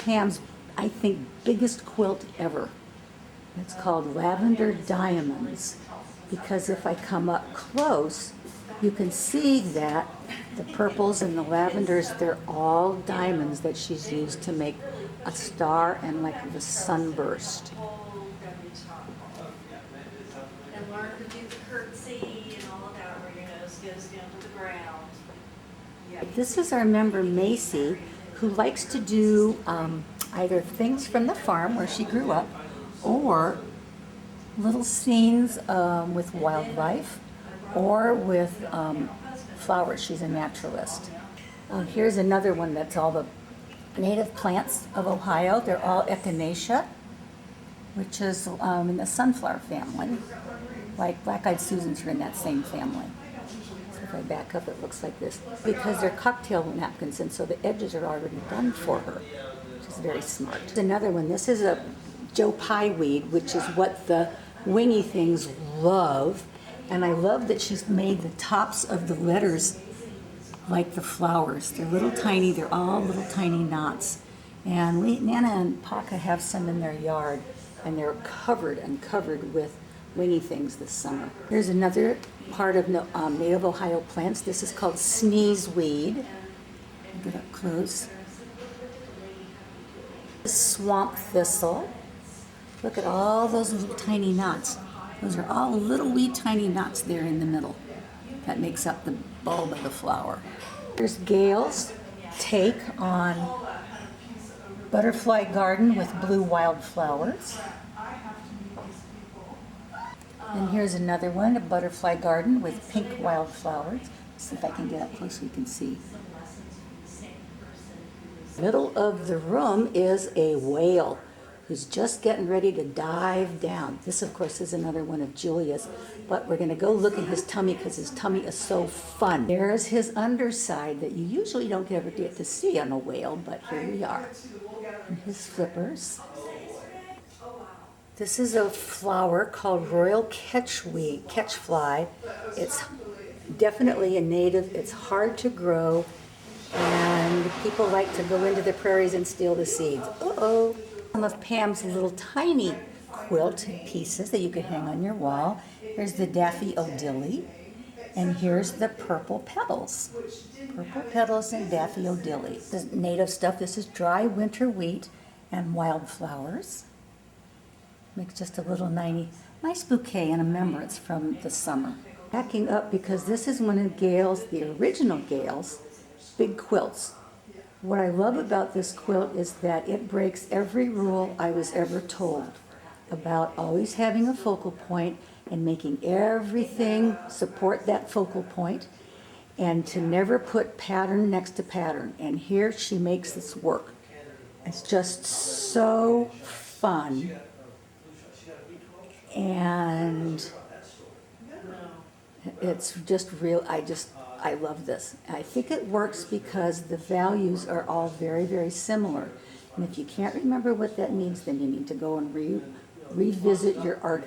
Pam's, I think, biggest quilt ever. It's called Lavender Diamonds, because if I come up close, you can see that the purples and the lavenders, they're all diamonds that she's used to make a star and like the sunburst. And learn to do the curtsy and all of that where your nose goes down to the ground. Yeah. This is our member Macy, who likes to do either things from the farm where she grew up or little scenes with wildlife or with flowers. She's a naturalist. Here's another one that's all the native plants of Ohio. They're all echinacea, which is in the sunflower family. Like black-eyed Susans are in that same family. So if I back up, it looks like this. Because they're cocktail napkins, and so the edges are already done for her, which is very smart. Another one, this is a Joe Pye weed, which is what the wingy things love. And I love that she's made the tops of the letters like the flowers. They're little tiny, they're all little tiny knots. And Nana and Paka have some in their yard, and they're covered with wingy things this summer. Here's another part of native Ohio plants. This is called sneezeweed. Get up close. Swamp thistle. Look at all those little tiny knots. Those are all little wee tiny knots there in the middle. That makes up the bulb of the flower. Here's Gail's take on butterfly garden with blue wildflowers. And here's another one, a butterfly garden with pink wildflowers. Let's see if I can get up close so you can see. Middle of the room is a whale who's just getting ready to dive down. This, of course, is another one of Julia's, but we're going to go look at his tummy because his tummy is so fun. There's his underside that you usually don't ever get to see on a whale, but here we are. And his flippers. This is a flower called royal catchfly. It's definitely a native. It's hard to grow, and people like to go into the prairies and steal the seeds. Uh-oh. Some of Pam's little tiny quilt pieces that you could hang on your wall. Here's the daffodilly, and here's the purple petals. Purple petals and daffodilly. This is native stuff. This is dry winter wheat and wildflowers. Makes just a little nice bouquet and a remembrance from the summer. Backing up because this is one of Gail's, the original Gail's, big quilts. What I love about this quilt is that it breaks every rule I was ever told about always having a focal point and making everything support that focal point and to never put pattern next to pattern. And here she makes this work. It's just so fun. And it's just real. I love this. I think it works because the values are all very, very similar. And if you can't remember what that means, then you need to go and revisit your art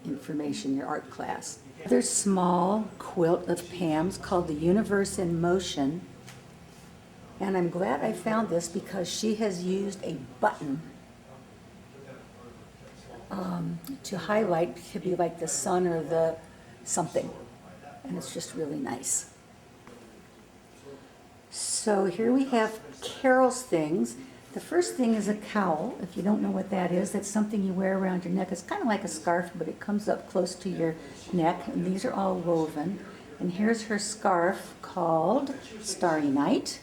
information, your art class. Another small quilt of Pam's called The Universe in Motion. And I'm glad I found this because she has used a button to highlight, to be like the sun or the something. And it's just really nice. So here we have Carol's things. The first thing is a cowl. If you don't know what that is, that's something you wear around your neck. It's kind of like a scarf, but it comes up close to your neck, and these are all woven. And here's her scarf called Starry Night.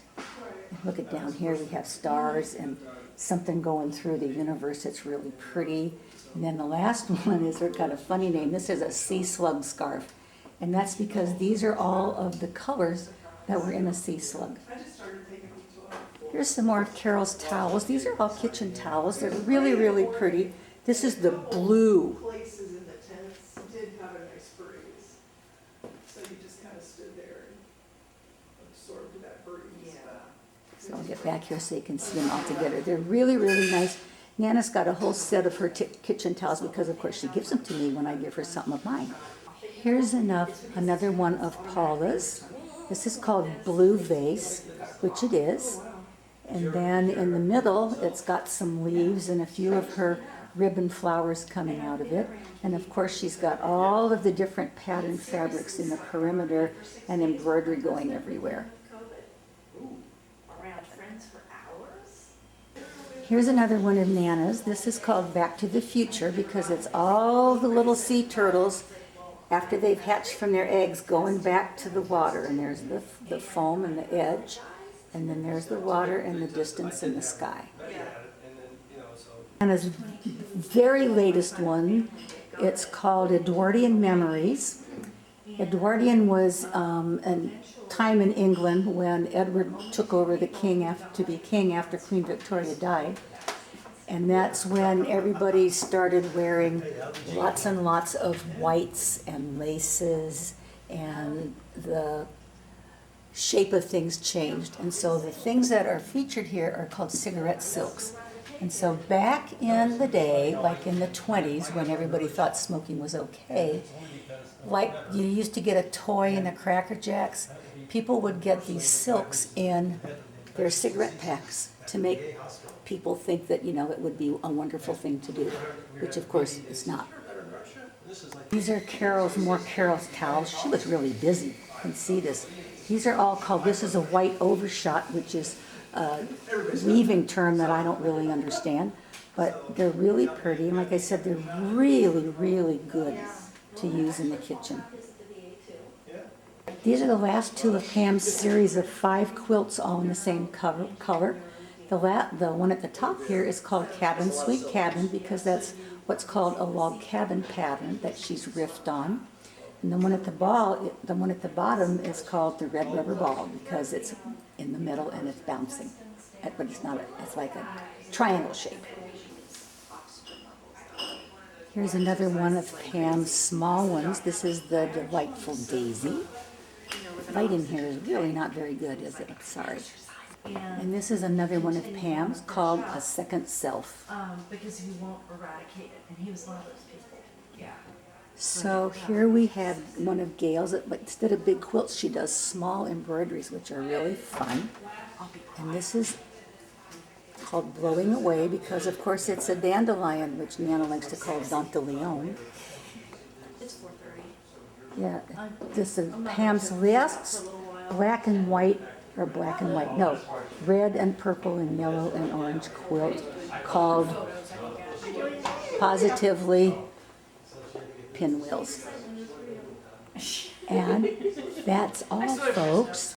Look at down here, we have stars and something going through the universe. It's really pretty. And then the last one is got a funny name. This is a sea slug scarf. And that's because these are all of the colors that were in a sea slug. Here's some more of Carol's towels. These are all kitchen towels. They're really, really pretty. This is the blue. Places in the tents did have a nice breeze. So you just kind of stood there and absorbed that breeze. So I'll get back here so you can see them all together. They're really, really nice. Nana's got a whole set of her kitchen towels because, of course, she gives them to me when I give her something of mine. Here's another one of Paula's. This is called Blue Vase, which it is. And then in the middle, it's got some leaves and a few of her ribbon flowers coming out of it. And of course, she's got all of the different pattern fabrics in the perimeter and embroidery going everywhere. Around friends for hours? Here's another one of Nana's. This is called Back to the Future because it's all the little sea turtles after they've hatched from their eggs going back to the water. And there's the foam and the edge. And then there's the water and the distance and the sky. Nana's very latest one, it's called Edwardian Memories. Edwardian was a time in England when Edward took over the to be king after Queen Victoria died. And that's when everybody started wearing lots and lots of whites and laces, and the shape of things changed. And so the things that are featured here are called cigarette silks. And so back in the day, like in the 20s, when everybody thought smoking was okay, like you used to get a toy in the Cracker Jacks, people would get these silks in their cigarette packs to make people think that, you know, it would be a wonderful thing to do, which of course it's not. These are more Carol's towels. She was really busy. You can see this. These are all called, this is a white overshot, which is a weaving term that I don't really understand, but they're really pretty. And like I said, they're really, really good to use in the kitchen. These are the last two of Pam's series of 5 quilts, all in the same color. The one at the top here is called Cabin Sweet Cabin because that's what's called a log cabin pattern that she's riffed on. And the one at the bottom is called the Red Rubber Ball because it's in the middle and it's bouncing. But it's like a triangle shape. Here's another one of Pam's small ones. This is the Delightful Daisy. The light in here is really not very good, is it? Sorry. And this is another one of Pam's called A Second Self. Because he won't eradicate it, and he was one of those people. Yeah. So here we have one of Gail's, but instead of big quilts, she does small embroideries, which are really fun. And this is called Blowing Away because, of course, it's a dandelion, which Nana likes to call Danteleon. It's 4:30. Yeah, this is Pam's last black and white, no, red and purple and yellow and orange quilt called Positively Pinwheels. And that's all, folks.